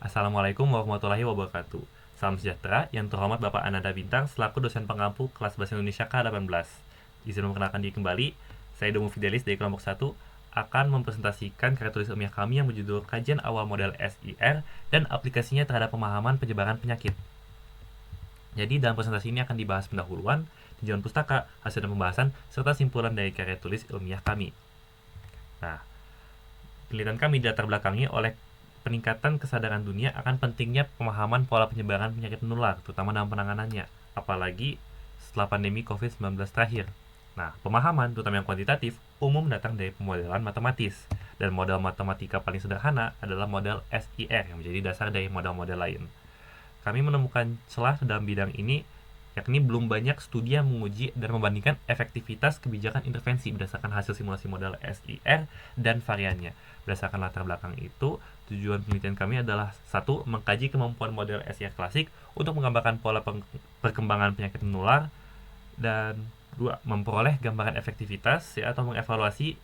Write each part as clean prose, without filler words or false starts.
Assalamualaikum warahmatullahi wabarakatuh. Salam sejahtera yang terhormat Bapak Ananda Bintang selaku dosen pengampu kelas Bahasa Indonesia K18. Izin memperkenalkan diri kembali, saya Domo Fidelis dari kelompok 1 akan mempresentasikan karya tulis ilmiah kami yang berjudul Kajian Awal Model SIR dan aplikasinya terhadap pemahaman penyebaran penyakit. Jadi dalam presentasi ini akan dibahas pendahuluan, tinjauan pustaka, hasil dan pembahasan, serta simpulan dari karya tulis ilmiah kami. Nah, penelitian kami dilatar belakangi oleh peningkatan kesadaran dunia akan pentingnya pemahaman pola penyebaran penyakit menular, terutama dalam penanganannya, apalagi setelah pandemi COVID-19 terakhir. Nah, pemahaman, terutama yang kuantitatif, umum datang dari pemodelan matematis, dan model matematika paling sederhana adalah model SIR yang menjadi dasar dari model-model lain. Kami menemukan celah dalam bidang ini, yakni belum banyak studi yang menguji dan membandingkan efektivitas kebijakan intervensi berdasarkan hasil simulasi model SIR dan variannya. Berdasarkan latar belakang itu, tujuan penelitian kami adalah satu, mengkaji kemampuan model SIR klasik untuk menggambarkan pola perkembangan penyakit menular, dan dua, memperoleh gambaran efektivitas atau mengevaluasi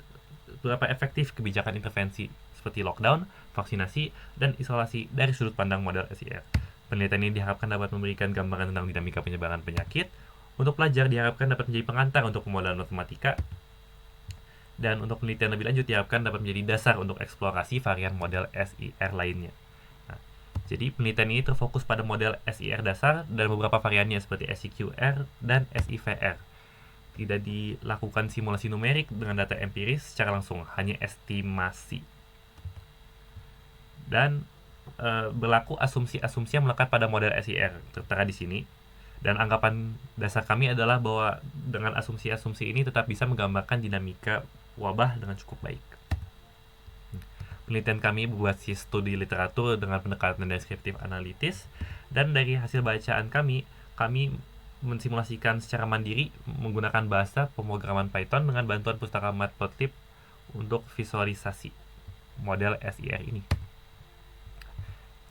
berapa efektif kebijakan intervensi seperti lockdown, vaksinasi, dan isolasi dari sudut pandang model SIR. Penelitian ini diharapkan dapat memberikan gambaran tentang dinamika penyebaran penyakit. Untuk pelajar diharapkan dapat menjadi pengantar untuk pemodelan matematika. Dan untuk penelitian lebih lanjut diharapkan dapat menjadi dasar untuk eksplorasi varian model SIR lainnya. Nah, jadi penelitian ini terfokus pada model SIR dasar dan beberapa variannya seperti SIQR dan SIVR. Tidak dilakukan simulasi numerik dengan data empiris secara langsung, hanya estimasi. Dan berlaku asumsi-asumsi yang melekat pada model SIR tertera di sini, dan anggapan dasar kami adalah bahwa dengan asumsi-asumsi ini tetap bisa menggambarkan dinamika wabah dengan cukup baik. Penelitian kami berbasis studi literatur dengan pendekatan deskriptif analitis, dan dari hasil bacaan kami mensimulasikan secara mandiri menggunakan bahasa pemrograman Python dengan bantuan pustaka Matplotlib untuk visualisasi model SIR ini.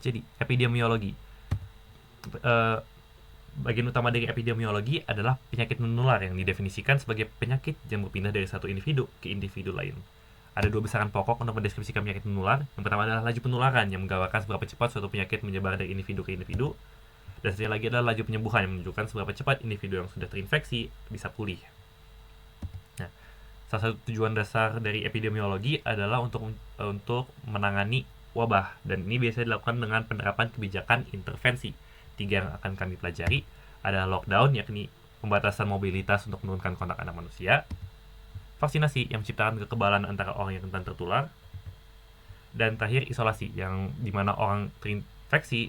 Jadi, epidemiologi. Bagian utama dari epidemiologi adalah penyakit menular yang didefinisikan sebagai penyakit yang berpindah dari satu individu ke individu lain. Ada dua besaran pokok untuk mendeskripsikan penyakit menular. Yang pertama adalah laju penularan yang menggambarkan seberapa cepat suatu penyakit menyebar dari individu ke individu. Dan satunya lagi adalah laju penyembuhan yang menunjukkan seberapa cepat individu yang sudah terinfeksi bisa pulih. Nah, salah satu tujuan dasar dari epidemiologi adalah untuk menangani wabah, dan ini biasanya dilakukan dengan penerapan kebijakan intervensi. Tiga yang akan kami pelajari adalah lockdown, yakni pembatasan mobilitas untuk menurunkan kontak antar manusia, vaksinasi yang menciptakan kekebalan antara orang yang rentan tertular, dan terakhir isolasi, yang dimana orang terinfeksi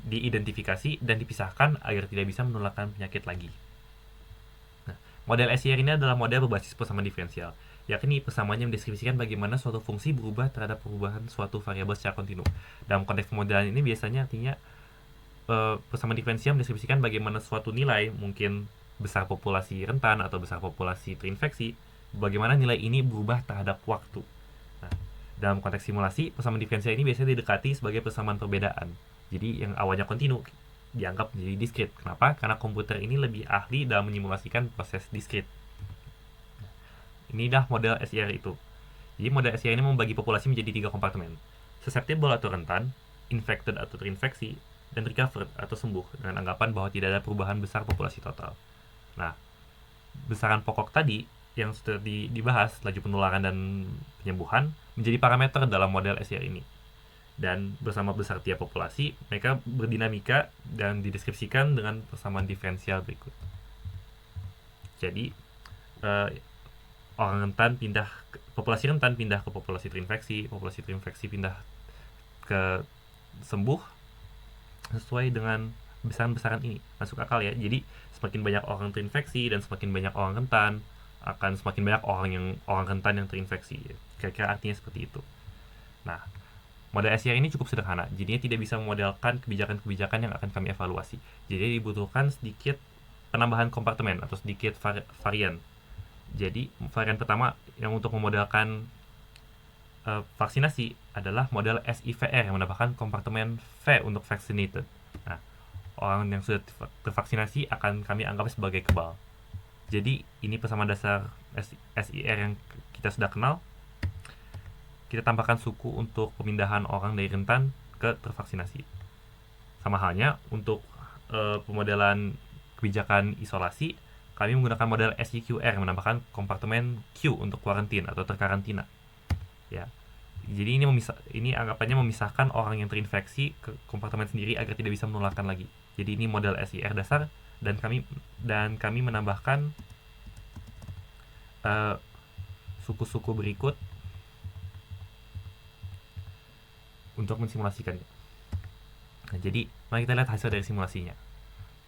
diidentifikasi dan dipisahkan agar tidak bisa menularkan penyakit lagi. Nah, model SIR ini adalah model berbasis persamaan diferensial, yakni persamaannya mendeskripsikan bagaimana suatu fungsi berubah terhadap perubahan suatu variabel secara kontinu. Dalam konteks pemodelan ini biasanya artinya persamaan diferensial mendeskripsikan bagaimana suatu nilai, mungkin besar populasi rentan atau besar populasi terinfeksi, bagaimana nilai ini berubah terhadap waktu. Nah, dalam konteks simulasi, persamaan diferensial ini biasanya didekati sebagai persamaan perbedaan. Jadi yang awalnya kontinu dianggap menjadi diskrit. Kenapa? Karena komputer ini lebih ahli dalam menyimulasikan proses diskrit. Ini dah model SIR itu. Jadi model SIR ini membagi populasi menjadi 3 kompartemen: susceptible atau rentan, infected atau terinfeksi, dan recovered atau sembuh, dengan anggapan bahwa tidak ada perubahan besar populasi total. Nah, besaran pokok tadi yang sudah dibahas, laju penularan dan penyembuhan, menjadi parameter dalam model SIR ini. Dan bersama besar tiap populasi, mereka berdinamika dan dideskripsikan dengan persamaan diferensial berikut. Jadi, populasi rentan pindah ke populasi terinfeksi pindah ke sembuh sesuai dengan besaran-besaran ini. Masuk akal ya? Jadi semakin banyak orang terinfeksi dan semakin banyak orang rentan, akan semakin banyak orang rentan yang terinfeksi. Kira-kira artinya seperti itu. Nah, model SIR ini cukup sederhana, jadinya tidak bisa memodelkan kebijakan-kebijakan yang akan kami evaluasi. Jadi dibutuhkan sedikit penambahan kompartemen atau sedikit varian. Jadi varian pertama yang untuk memodelkan vaksinasi adalah model SIVR yang menambahkan kompartemen V untuk vaccinated. Nah, orang yang sudah tervaksinasi akan kami anggap sebagai kebal. Jadi ini persamaan dasar SIR yang kita sudah kenal. Kita tambahkan suku untuk pemindahan orang dari rentan ke tervaksinasi. Sama halnya untuk pemodelan kebijakan isolasi, kami menggunakan model SIQR menambahkan kompartemen Q untuk kuarantin atau terkarantina. Ya. Jadi ini anggapannya memisahkan orang yang terinfeksi ke kompartemen sendiri agar tidak bisa menularkan lagi. Jadi ini model SIR dasar dan kami menambahkan suku-suku berikut untuk mensimulasikannya. Nah, jadi mari kita lihat hasil dari simulasinya.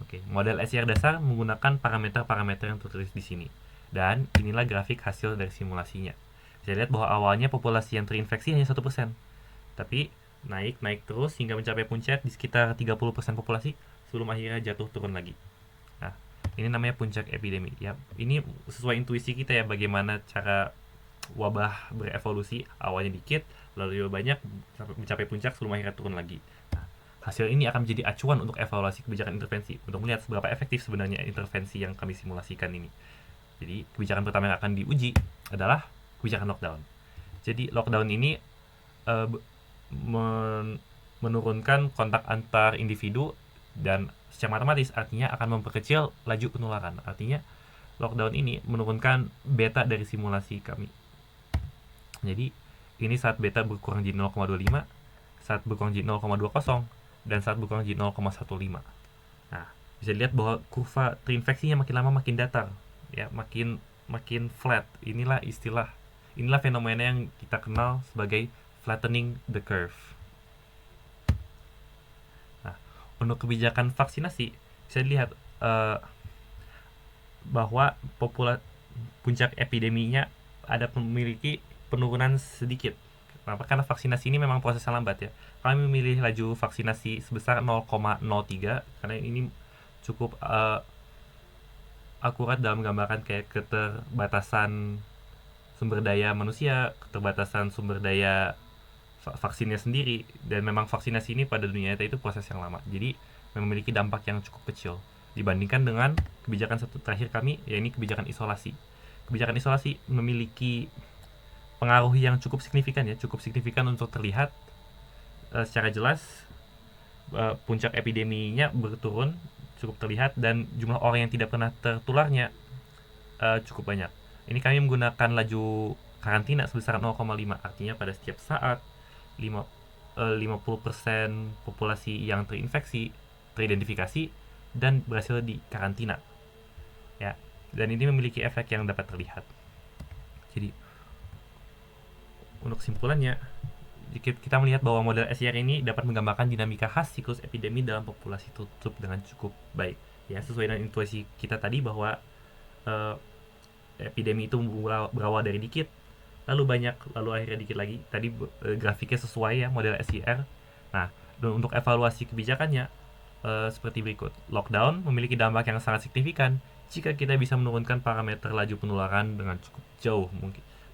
Oke, model SIR dasar menggunakan parameter-parameter yang tertulis di sini. Dan inilah grafik hasil dari simulasinya. Bisa lihat bahwa awalnya populasi yang terinfeksi hanya 1%. Tapi naik terus hingga mencapai puncak di sekitar 30% populasi sebelum akhirnya jatuh turun lagi. Nah, ini namanya puncak epidemi. Ya, ini sesuai intuisi kita ya bagaimana cara wabah berevolusi, awalnya dikit, lalu banyak mencapai puncak sebelum akhirnya turun lagi. Nah, hasil ini akan menjadi acuan untuk evaluasi kebijakan intervensi, untuk melihat seberapa efektif sebenarnya intervensi yang kami simulasikan ini. Jadi, kebijakan pertama yang akan diuji adalah kebijakan lockdown. Jadi, lockdown ini menurunkan kontak antar individu dan secara matematis artinya akan memperkecil laju penularan. Artinya, lockdown ini menurunkan beta dari simulasi kami. Jadi, ini saat beta berkurang jadi 0,25, saat berkurang jadi 0,20, dan saat berkurang jadi 0,15. Nah, bisa dilihat bahwa kurva terinfeksinya makin lama makin datar, ya, makin flat. Inilah fenomena yang kita kenal sebagai flattening the curve. Nah, untuk kebijakan vaksinasi, bisa dilihat bahwa puncak epideminya memiliki penurunan sedikit. Kenapa? Karena vaksinasi ini memang prosesnya lambat ya. Kami memilih laju vaksinasi sebesar 0,03 karena ini cukup akurat dalam menggambarkan kayak keterbatasan sumber daya manusia, keterbatasan sumber daya vaksinnya sendiri, dan memang vaksinasi ini pada dunia nyata itu proses yang lama. Jadi memiliki dampak yang cukup kecil dibandingkan dengan kebijakan satu terakhir kami, yaitu kebijakan isolasi. Kebijakan isolasi memiliki pengaruh yang cukup signifikan untuk terlihat secara jelas puncak epideminya berturun cukup terlihat dan jumlah orang yang tidak pernah tertularnya cukup banyak. Ini kami menggunakan laju karantina sebesar 0,5, artinya pada setiap saat 50% populasi yang terinfeksi teridentifikasi dan berhasil di karantina. Ya, dan ini memiliki efek yang dapat terlihat. Jadi untuk kesimpulannya, kita melihat bahwa model SIR ini dapat menggambarkan dinamika khas siklus epidemi dalam populasi tutup dengan cukup baik. Ya, sesuai dengan intuisi kita tadi bahwa epidemi itu berawal dari dikit, lalu banyak, lalu akhirnya dikit lagi. Tadi grafiknya sesuai ya model SIR. Nah, untuk evaluasi kebijakannya seperti berikut. Lockdown memiliki dampak yang sangat signifikan jika kita bisa menurunkan parameter laju penularan dengan cukup jauh.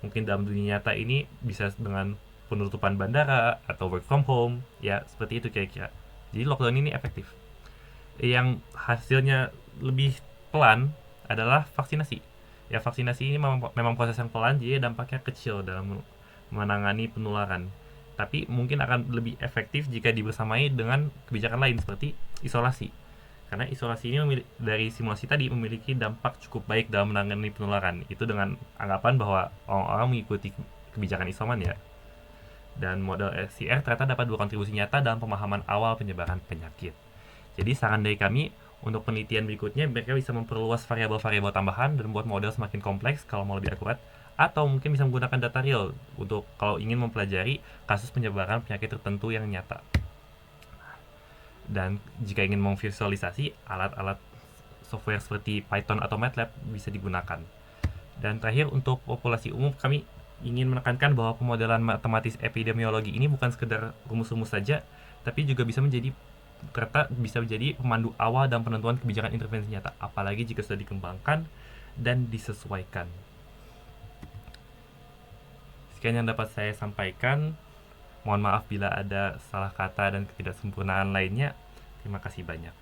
Mungkin dalam dunia nyata ini bisa dengan penutupan bandara atau work from home, ya seperti itu kira-kira. Jadi lockdown ini efektif. Yang hasilnya lebih pelan adalah vaksinasi. Ya, vaksinasi ini memang proses yang pelan, jadi dampaknya kecil dalam menangani penularan. Tapi mungkin akan lebih efektif jika dibersamai dengan kebijakan lain seperti isolasi. Karena isolasi ini dari simulasi tadi memiliki dampak cukup baik dalam menangani penularan. Itu dengan anggapan bahwa orang-orang mengikuti kebijakan isoman ya. Dan model SIR ternyata dapat berkontribusi nyata dalam pemahaman awal penyebaran penyakit. Jadi saran dari kami untuk penelitian berikutnya, mereka bisa memperluas variabel-variabel tambahan dan membuat model semakin kompleks kalau mau lebih akurat, atau mungkin bisa menggunakan data real untuk kalau ingin mempelajari kasus penyebaran penyakit tertentu yang nyata. Dan jika ingin memvisualisasi, alat-alat software seperti Python atau MATLAB bisa digunakan. Dan terakhir, untuk populasi umum, kami ingin menekankan bahwa pemodelan matematis epidemiologi ini bukan sekedar rumus-rumus saja, tapi juga bisa menjadi pemandu awal dalam penentuan kebijakan intervensi nyata, apalagi jika sudah dikembangkan dan disesuaikan. Sekian yang dapat saya sampaikan. Mohon maaf bila ada salah kata dan ketidaksempurnaan lainnya. Terima kasih banyak.